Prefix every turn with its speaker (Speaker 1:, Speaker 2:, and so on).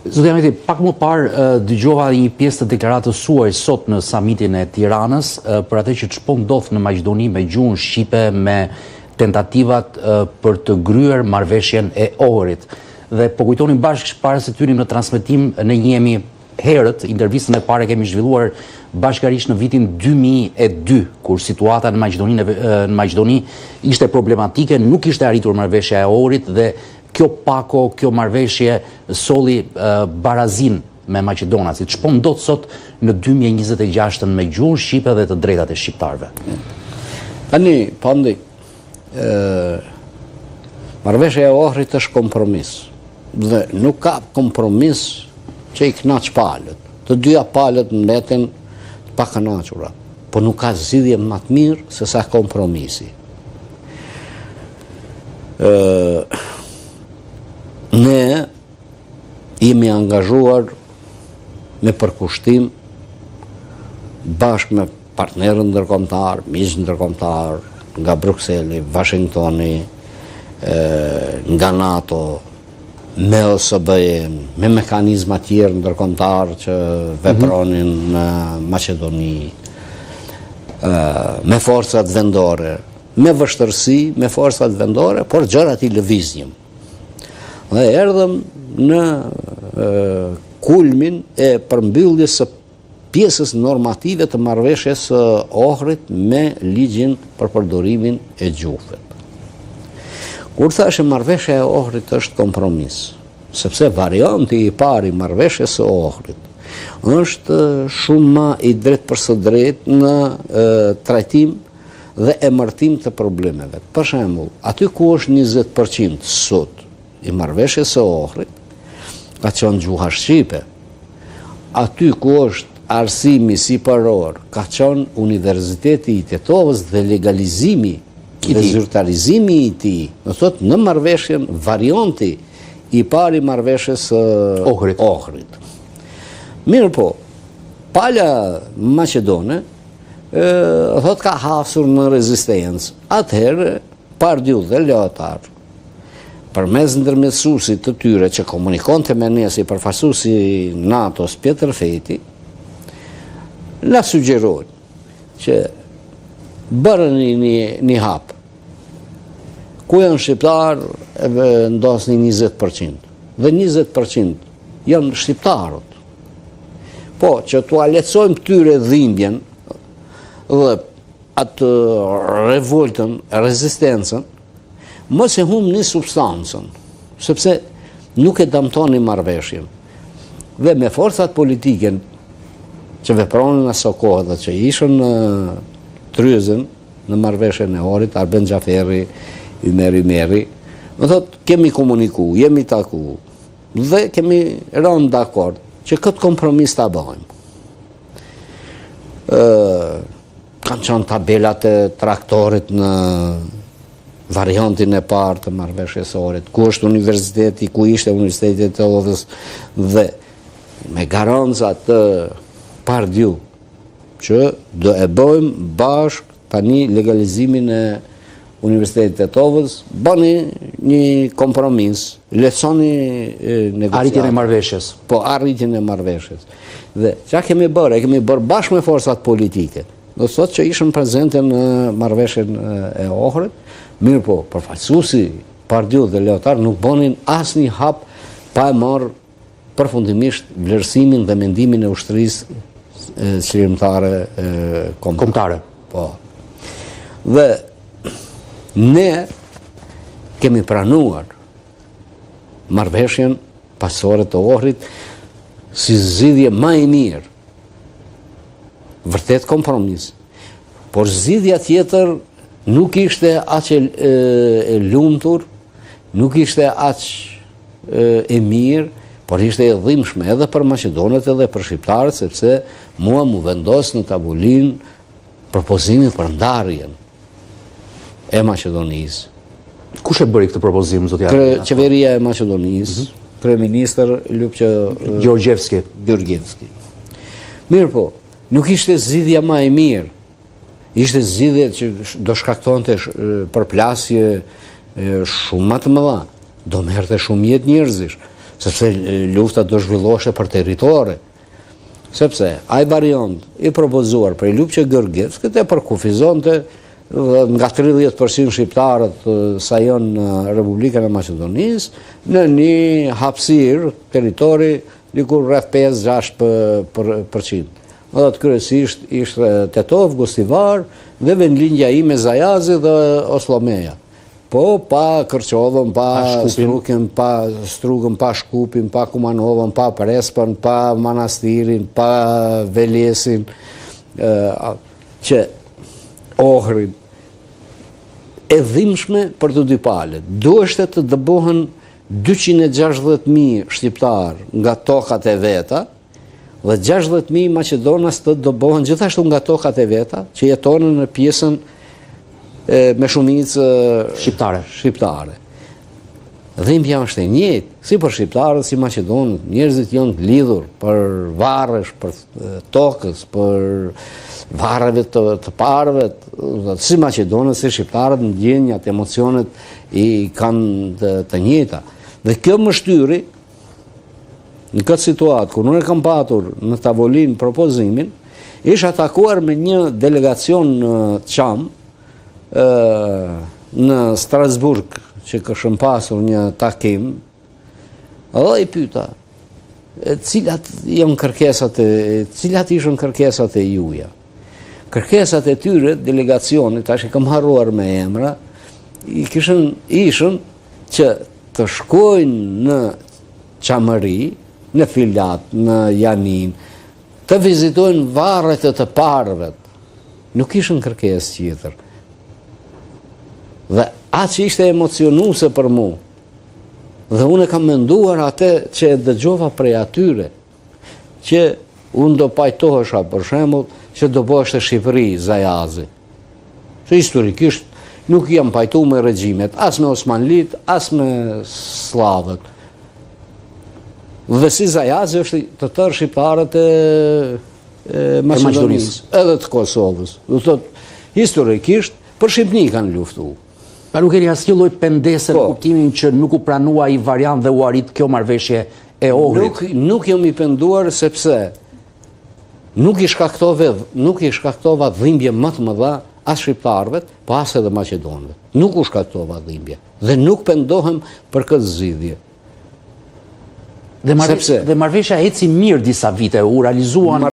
Speaker 1: Zoti Ahmeti, pak më parë dëgjova një pjesë të deklaratës suaj sot në samitin e Tiranës për atë që ç'po ndodh në Maqedoni me gjuhën shqipe, me tentativat për të gryer marrëveshjen e Ohrit. Dhe po kujtonin bashkë para se të hynim në transmetim, ne njihemi herët, intervistën e parë kemi zhvilluar bashkërisht në vitin 2002, kur situata në Maqedoni ishte problematike, nuk ishte arritur marrëveshja e Ohrit dhe kjo pako, kjo marrëveshje solli barazin me maqedonasit. Ç'po ndodh sot në 2026 me gjuhën shqipe dhe të drejtat e shqiptarëve?
Speaker 2: Tani, pandi, marrëveshja e Ohrit është kompromis. Dhe nuk ka kompromis që i kënaq palët. Të dyja palët mbeten pa kënaqura. Po nuk ka zgjidhje më të mirë se sa kompromisi. Ne jemi angazhuar me përkushtim bashkë me partnerën ndërkombëtar, miq ndërkombëtar nga Brukseli, Washingtoni, nga NATO, me OSBE-n, me mekanizma tjerë ndërkombëtar që vepronin në Maqedoni, me forcat vendore, me vështërsi, me forcat vendore, por gjërat i lëviznim. Dhe erdhëm në kulmin e përmbylljes së pjesës normative të marrëveshjes së Ohrit me ligjin për përdorimin e gjuhëve. Kur thashë marrëveshja e Ohrit është kompromis, sepse varianti i parë i marrëveshjes së Ohrit është shumë më i drejtë për së drejtë në trajtim dhe emërtim të problemeve. Për shembull, aty ku është 20% sot i marrëveshjes së Ohrit, ka qenë gjuha shqipe. Aty ku është arsimi sipëror, ka qenë Universiteti i Tetovës dhe legalizimi dhe zyrtarizimi i tij. Do thotë në marrëveshjen varianti i parë i marrëveshjes së Ohrit. Mirë po, pala maqedone thotë ka hasur në rezistencë. Atëherë Pardiu dhe Leotar, përmes ndërmjetësuesit të tyre që komunikonte me ne si përfaqësuesi NATO-s Pjetër Feti, na sugjerojnë që bërën një hap. Ku janë shqiptarë ndosni 20%. Dhe 20% janë shqiptarët. Po, që t'u lehtësojmë tyre dhimbjen dhe atë revoltën, rezistencën, mos e humni substancën, sepse nuk e dëmtoni marrëveshjen. Dhe me forcat politike që vepronin aso kohë dhe që ishën në tryezën në marrëveshjen e Ohrit, Arben Xhaferi, Ymer Ymeri, do thotë kemi komuniku, jemi taku dhe kemi rënë dakord që këtë kompromis ta bëjmë. Kanë qenë tabelat e traktorit në variantin e parë të marrëveshjes së Ohrit, ku është universiteti, ku ishte Universiteti i Tetovës dhe me garanca të Pardiu që do e bëjmë bashkë tani legalizimin e Universitetit të Tetovës, bëni një kompromis, lehtësoni negociatat.
Speaker 1: Arritjen e marrëveshjes.
Speaker 2: Po, arritjen e marrëveshjes. Dhe çka kemi bërë? E kemi bërë bashkë me forcat politike. Do të thotë që ishën prezente në marrëveshjen e Ohrit. Mirë po, përfaqësuesi Pardiu dhe Leotar nuk bënin asnjë hap pa e marrë përfundimisht vlerësimin dhe mendimin e ushtrisë qeverimtare kombëtare. Po. Dhe ne kemi pranuar marrëveshjen pasore të Ohrit si zgjidhje më e mirë. Vërtet kompromis. Por zgjidhja tjetër nuk ishte aq e lumtur, nuk ishte aq e mirë, por ishte e dhimbshme edhe për maqedonët edhe për shqiptarët, sepse mua mu vendos në tabulinë propozimin për ndarjen e Maqedonisë.
Speaker 1: Kush e bëri këtë propozim, zoti?
Speaker 2: Qeveria e Maqedonisë, kryeministër Ljupçë
Speaker 1: Gjorgjevski.
Speaker 2: Mirë po, nuk ishte zgjidhja më e mirë. Ishte zgjidhje që do shkaktonte përplasje shumë më të mëdha. Do merrte shumë jetë njerëzish. sepse lufta do zhvillohej për territore. Sepse ai variant i propozuar për Lupçe Gërgjeckët e përkufizonte nga 30% shqiptarët sa janë në Republikën e Maqedonisë në një hapësirë territori diku rreth 5-6%. Dhe kryesisht ishte Tetov, Gostivar dhe vendlindja ime Zajazi dhe Oslomeja. Po pa Kërqovën, pa Strukën, pa Shkupin, pa Kumanovën, pa Prespën, pa Manastirin, pa Velesin, që Ohrin, e dhimbshme për të dy palët. Duheshte të dëbohen 260.000 shqiptar nga tokat e veta, dhe 60.000 Maqedonas të dëbohen gjithashtu nga tokat e veta, që jetonën në pjesën me shumicë shqiptare. Dhimbja është e njëjtë, si për shqiptarët, si Maqedonët, njerëzit janë lidhur për varresh, për tokës, për varreve të parëve, si Maqedonët, si shqiptarët, ndjenjat, emocionet i kanë të njëjta. Dhe kjo më shtyri, në këtë situatë, kur unë e kam patur në tavolinë propozimin, isha takuar me një delegacion në Çam, në Strasburg, që këshëm pasur një takim, dhe i pyeta, cilat ishën kërkesat e juja. Kërkesat e tyre, delegacionit, tash i kam harruar me emra, ishën që të shkojnë në Çamëri, në Filat, në Janin, të vizitojnë varret e të parëvet. Nuk ishën kërkesë tjetër. Dhe atë që ishte emocionuese për mu, dhe unë e kam menduar atë që e dëgjova prej atyre, që unë do pajtohesha për shembull që do bëheshte Shqipëri Zajazi. Se historikisht nuk jam pajtu me regjimet, as me Osmanlit, as me Slavët. Dhe si Zajazi është të tërë shqiptarët e Maqedonisë, edhe të Kosovës. Do thotë, historikisht, për Shqipni kanë luftu.
Speaker 1: Pa nuk keni asnjë lloj pendese në kuptimin që nuk u pranua i variant dhe u arrit kjo marrëveshje e Ohrit.
Speaker 2: Nuk jam I penduar sepse nuk I shkaktova dhimbje më të mëdha as shqiptarëve, po as edhe maqedonëve. Nuk u shkaktova dhimbje dhe nuk pendohem për këtë zgjidhje.
Speaker 1: Dhe marrëveshja eci mirë disa vite, u realizuan